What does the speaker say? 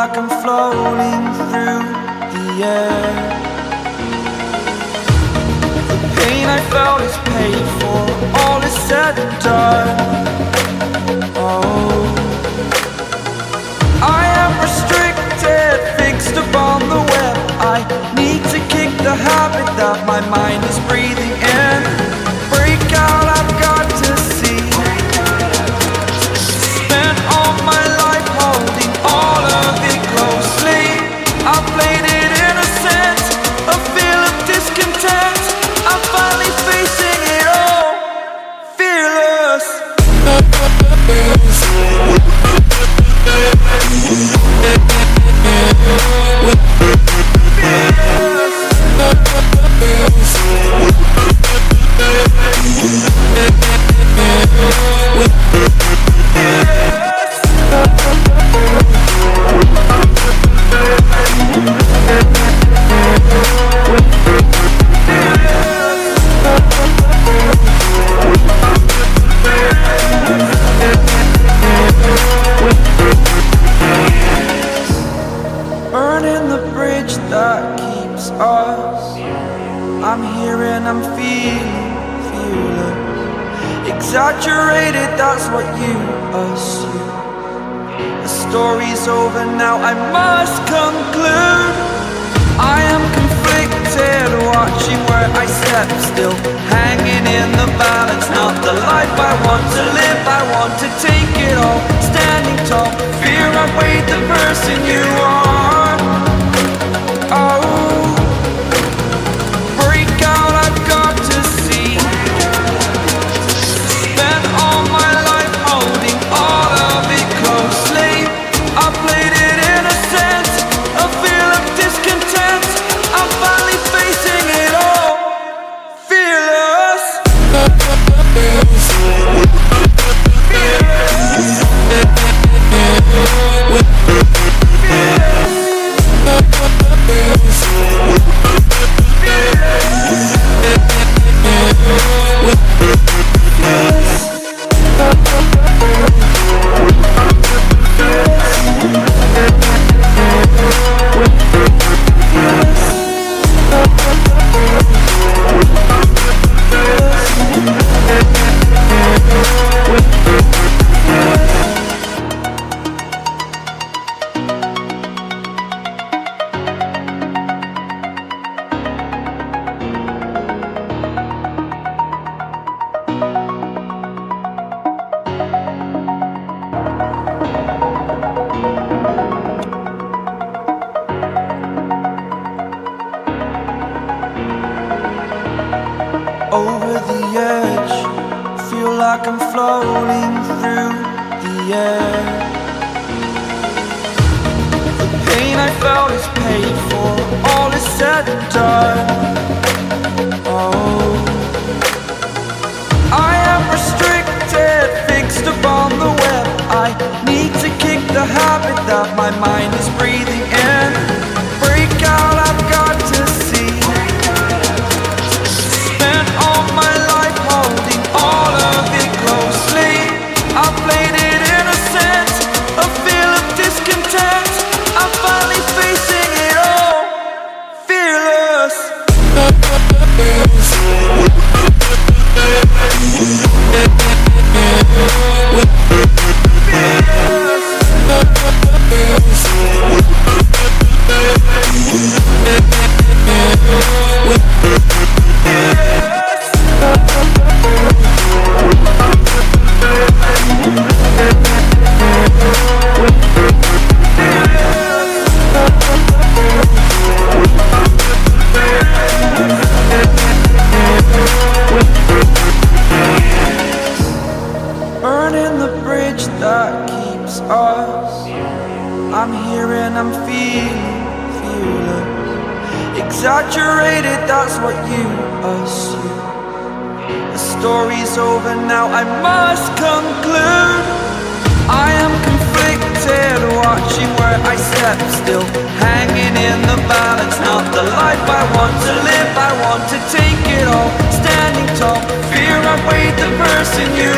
like I'm floating through the air. The pain I felt is paid for, all is said and done. Oh, I am restricted, fixed upon the web. I need to kick the habit that my mind is breathing in. Break out, I've got to see. Spent all my life holding all of it closely. I played it innocent, a feel of discontent. I'm finally facing it all, fearless. Burning the bridge that keeps us. I'm here and I'm feeling fearless. Exaggerated, that's what you assume. The story's over now, I must conclude. I am conflicted, watching where I step still, hanging in the balance. Not the life I want to live, I want to take it all. Standing tall, fear outweighed the person you are. Oh, break out, I've got to see. Spent all my life holding all of it closely. I played it innocent, a feel of discontent. I'm finally facing it all, fearless. Over the edge, feel like I'm floating through the air. The pain I felt is paid for, all is said and done. Oh, I am restricted, fixed upon the web. I need to kick the habit that my mind is breathing in. Break out, I've got to see. Spent all my life holding all of it closely. I played it innocent, a feel of discontent. I'm finally facing it all, fearless. Burning the bridge that keeps us. I'm here and I'm feeling fearless. Exaggerated, that's what you assume. The story's over now, I must conclude. I am conflicted, watching where I step still, hanging in the balance. Not the life I want to live, I want to take it all. Standing tall, fear outweighed the person you